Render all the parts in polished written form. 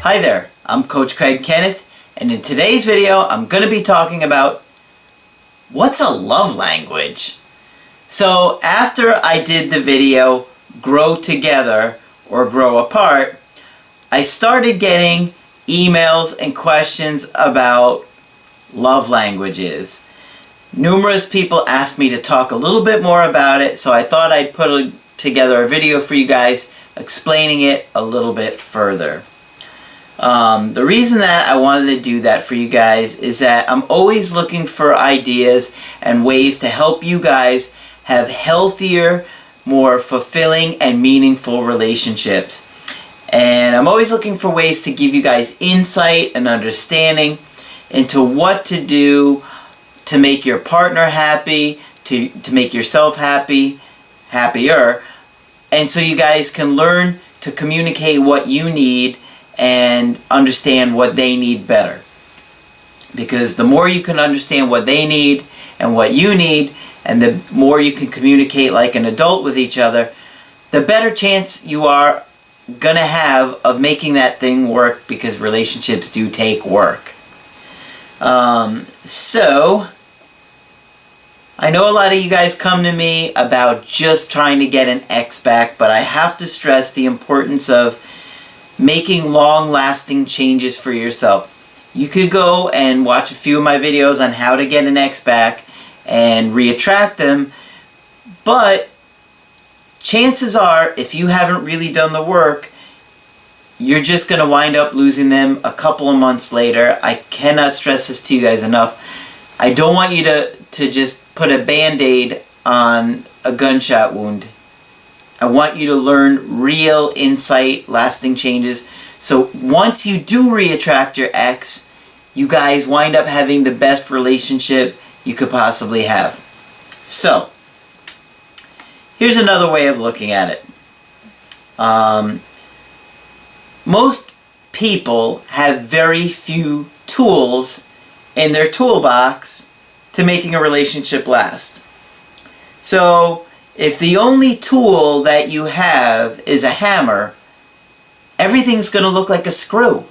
Hi there, I'm Coach Kenneth, and in today's video I'm going to be talking about what's a love language. So after I did the video Grow Together or Grow Apart, I started getting emails and questions about love languages. Numerous people asked me to talk a little bit more about it, so I thought I'd put together a video for you guys explaining it a little bit further. The reason that I wanted to do that for you guys is that I'm always looking for ideas and ways to help you guys have healthier, more fulfilling and meaningful relationships. And I'm always looking for ways to give you guys insight and understanding into what to do to make your partner happy, to make yourself happy, happier, and so you guys can learn to communicate what you need and understand what they need better. Because the more you can understand what they need and what you need, and the more you can communicate like an adult with each other, the better chance you are gonna have of making that thing work, because relationships do take work. So I know a lot of you guys come to me about just trying to get an ex back, but I have to stress the importance of making long-lasting changes for yourself. You could go and watch a few of my videos on how to get an ex back and reattract them, but chances are, if you haven't really done the work, you're just going to wind up losing them a couple of months later. I cannot stress this to you guys enough. I don't want you to just put a band-aid on a gunshot wound. I want you to learn real insight, lasting changes. So once you do reattract your ex, you guys wind up having the best relationship you could possibly have. So, here's another way of looking at it. Most people have very few tools in their toolbox to making a relationship last. So, if the only tool that you have is a hammer, everything's going to look like a screw.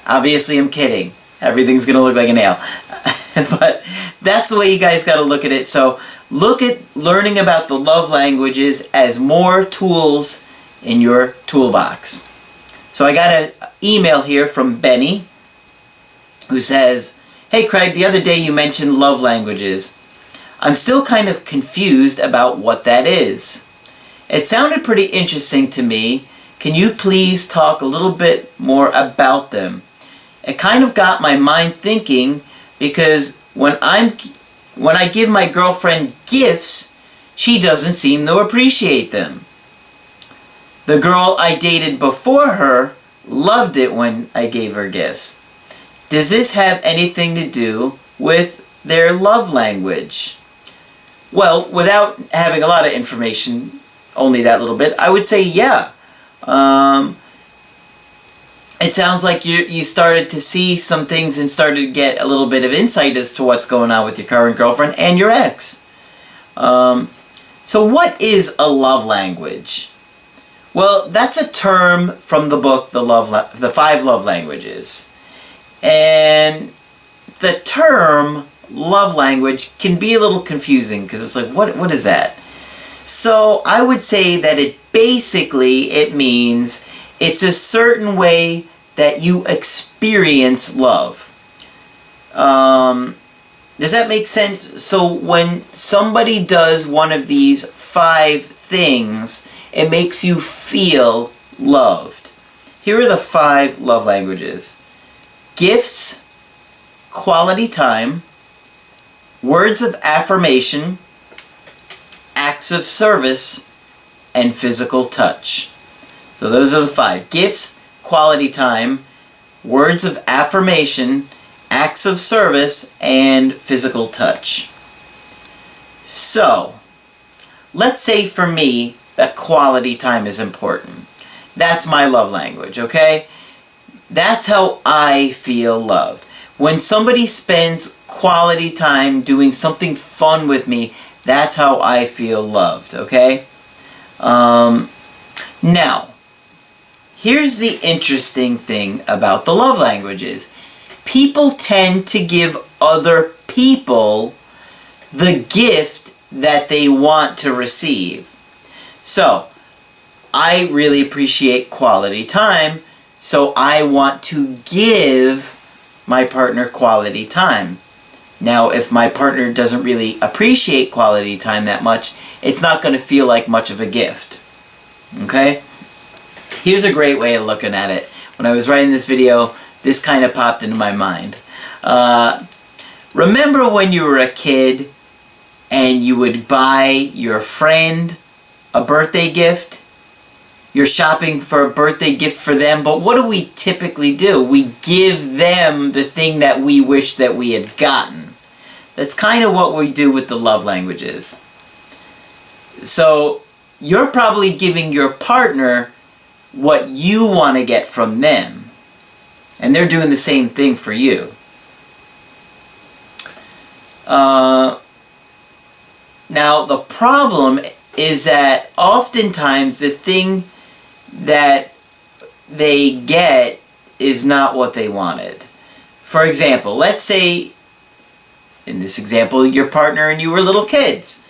Obviously, I'm kidding. Everything's going to look like a nail. But that's the way you guys got to look at it. So look at learning about the love languages as more tools in your toolbox. So I got an email here from Benny who says, "Hey Craig, the other day you mentioned love languages. I'm still kind of confused about what that is. It sounded pretty interesting to me. Can you please talk a little bit more about them? It kind of got my mind thinking, because when I give my girlfriend gifts, she doesn't seem to appreciate them. The girl I dated before her loved it when I gave her gifts. Does this have anything to do with their love language?" Well, without having a lot of information, only that little bit, I would say yeah. It sounds like you started to see some things and started to get a little bit of insight as to what's going on with your current girlfriend and your ex. So what is a love language? Well, that's a term from the book, The 5 Love Languages. And the term love language can be a little confusing, because it's like, what is that? So I would say that it means it's a certain way that you experience love. Does that make sense? So when somebody does one of these 5 things, it makes you feel loved. Here are the 5 love languages: gifts, quality time, words of affirmation, acts of service, and physical touch. So those are the 5. Gifts, quality time, words of affirmation, acts of service, and physical touch. So, let's say for me that quality time is important. That's my love language, okay? That's how I feel loved. When somebody spends quality time doing something fun with me, that's how I feel loved, okay? Now, here's the interesting thing about the love languages. People tend to give other people the gift that they want to receive. So, I really appreciate quality time, so I want to give my partner quality time. Now, if my partner doesn't really appreciate quality time that much, it's not going to feel like much of a gift. Okay? Here's a great way of looking at it. When I was writing this video, this kind of popped into my mind. Remember when you were a kid and you would buy your friend a birthday gift? You're shopping for a birthday gift for them, but what do we typically do? We give them the thing that we wish that we had gotten. That's kind of what we do with the love languages. So, you're probably giving your partner what you want to get from them. And they're doing the same thing for you. Now, the problem is that oftentimes the thing that they get is not what they wanted. For example, let's say, in this example, your partner and you were little kids.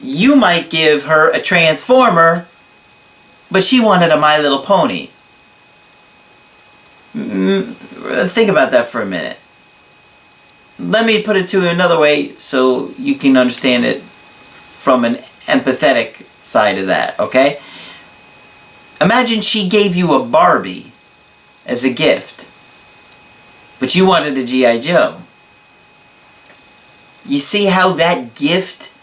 You might give her a Transformer, but she wanted a My Little Pony. Think about that for a minute. Let me put it to you another way so you can understand it from an empathetic side of that, okay? Imagine she gave you a Barbie as a gift, but you wanted a G.I. Joe. You see how that gift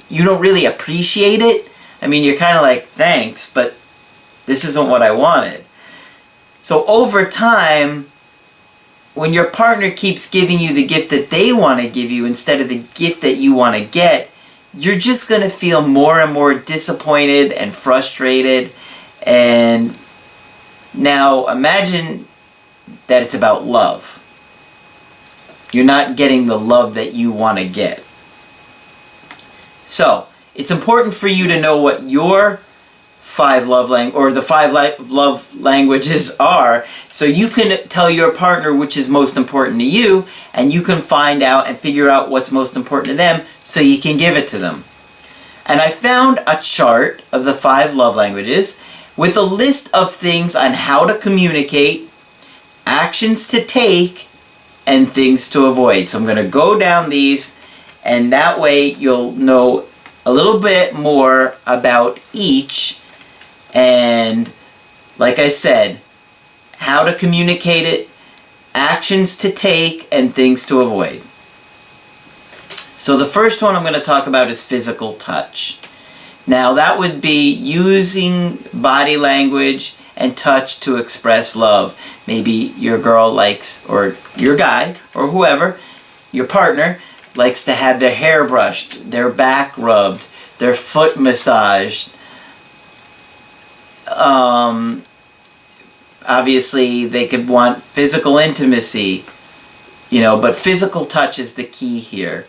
you don't really appreciate it? I mean, you're kind of like, thanks, but this isn't what I wanted. So over time, when your partner keeps giving you the gift that they want to give you instead of the gift that you want to get, you're just going to feel more and more disappointed and frustrated. And now imagine that it's about love. You're not getting the love that you want to get. So, it's important for you to know what your five love languages are, so you can tell your partner which is most important to you, and you can find out and figure out what's most important to them so you can give it to them. And I found a chart of the 5 love languages with a list of things on how to communicate, actions to take, and things to avoid. So I'm going to go down these, and that way you'll know a little bit more about each, and like I said, how to communicate it, actions to take, and things to avoid. So the first one I'm going to talk about is physical touch. Now that would be using body language and touch to express love. Maybe your girl likes, or your guy, or whoever, your partner, likes to have their hair brushed, their back rubbed, their foot massaged. Obviously, they could want physical intimacy, but physical touch is the key here.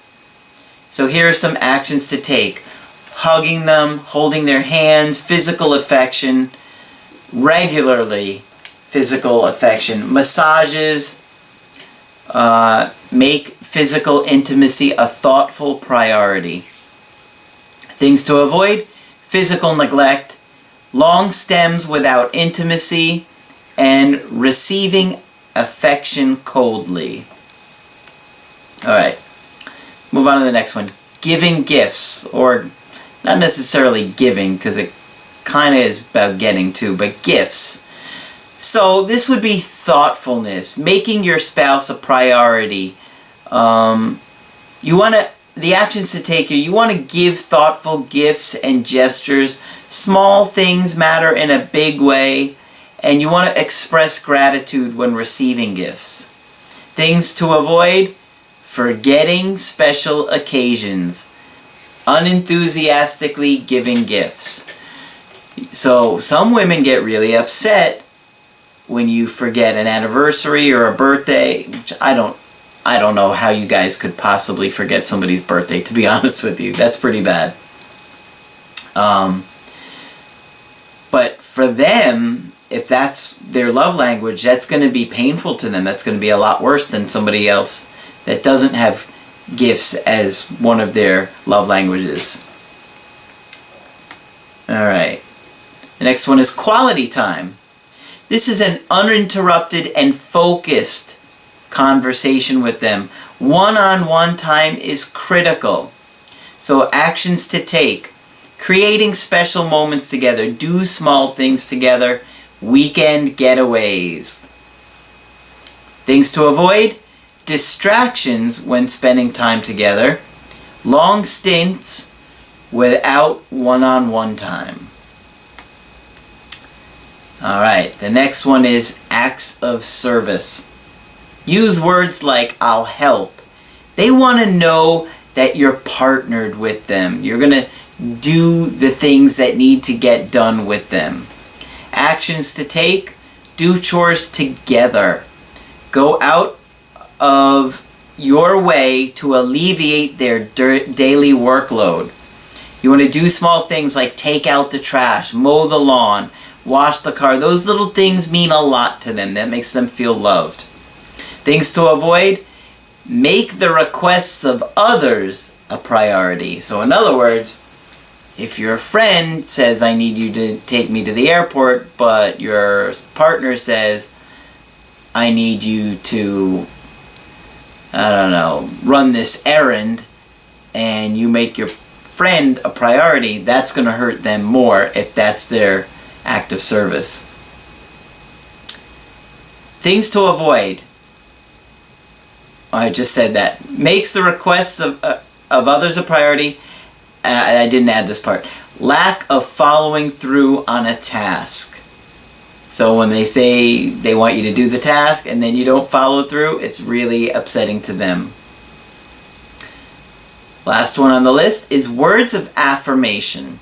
So here are some actions to take. Hugging them, holding their hands, physical affection, regularly physical affection. Massages, make physical intimacy a thoughtful priority. Things to avoid: physical neglect, long stems without intimacy, and receiving affection coldly. Alright, move on to the next one. Giving gifts, or not necessarily giving, because it kind of is about getting too, but gifts. So this would be thoughtfulness, making your spouse a priority. The actions to take here, you want to give thoughtful gifts and gestures. Small things matter in a big way, and you want to express gratitude when receiving gifts. Things to avoid: forgetting special occasions, unenthusiastically giving gifts. So some women get really upset when you forget an anniversary or a birthday. Which I don't know how you guys could possibly forget somebody's birthday, to be honest with you. That's pretty bad. But for them, if that's their love language, that's going to be painful to them. That's going to be a lot worse than somebody else that doesn't have gifts as one of their love languages. Alright. The next one is quality time. This is an uninterrupted and focused conversation with them. One-on-one time is critical. So actions to take. Creating special moments together. Do small things together. Weekend getaways. Things to avoid. Distractions when spending time together. Long stints without one-on-one time. Alright, the next one is acts of service. Use words like I'll help. They want to know that you're partnered with them. You're going to do the things that need to get done with them. Actions to take. Do chores together. Go out of your way to alleviate their daily workload. You want to do small things like take out the trash, mow the lawn, wash the car. Those little things mean a lot to them. That makes them feel loved. Things to avoid. Make the requests of others a priority. So in other words, if your friend says, I need you to take me to the airport, but your partner says, I need you to, I don't know, run this errand, and you make your friend a priority, that's going to hurt them more if that's their act of service. Things to avoid. I just said that. Makes the requests of others a priority. I didn't add this part. Lack of following through on a task. So when they say they want you to do the task and then you don't follow through, it's really upsetting to them. Last one on the list is words of affirmation.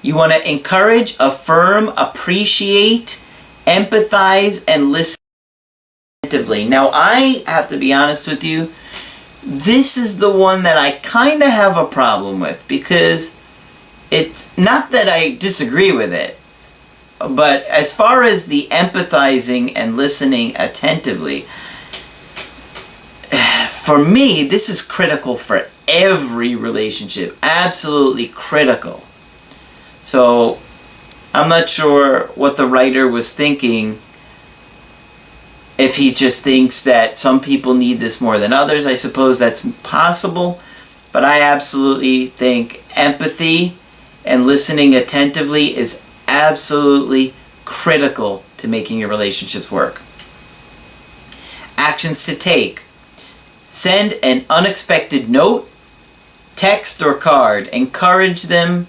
You want to encourage, affirm, appreciate, empathize, and listen attentively. Now, I have to be honest with you. This is the one that I kind of have a problem with, because it's not that I disagree with it, but as far as the empathizing and listening attentively, for me, this is critical for every relationship. Absolutely critical. So, I'm not sure what the writer was thinking, if he just thinks that some people need this more than others. I suppose that's possible, but I absolutely think empathy and listening attentively is absolutely critical to making your relationships work. Actions to take. Send an unexpected note, text, or card. Encourage them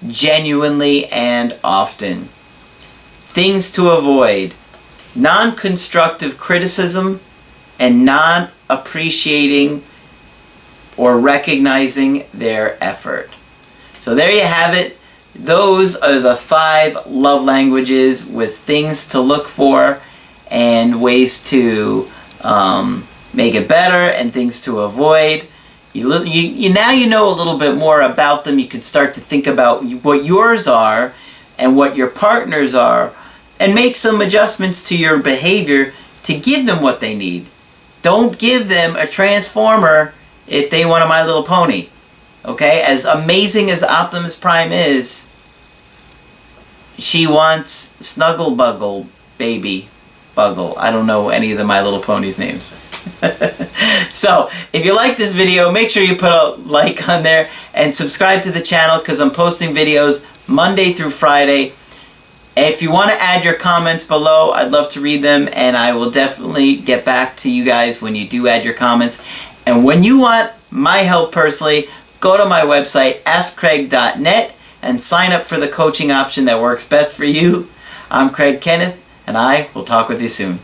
genuinely and often. Things to avoid. Non-constructive criticism and non-appreciating or recognizing their effort. So there you have it. Those are the 5 love languages with things to look for and ways to make it better and things to avoid. Now you know a little bit more about them. You can start to think about what yours are and what your partner's are, and make some adjustments to your behavior to give them what they need. Don't give them a transformer if they want a My Little Pony. Okay? As amazing as Optimus Prime is, she wants Snuggle Buggle Baby Buggle. I don't know any of the My Little Pony's names. So, if you like this video, make sure you put a like on there and subscribe to the channel, because I'm posting videos Monday through Friday. If you want to add your comments below, I'd love to read them, and I will definitely get back to you guys when you do add your comments. And when you want my help personally, go to my website, askcraig.net, and sign up for the coaching option that works best for you. I'm Craig Kenneth, and I will talk with you soon.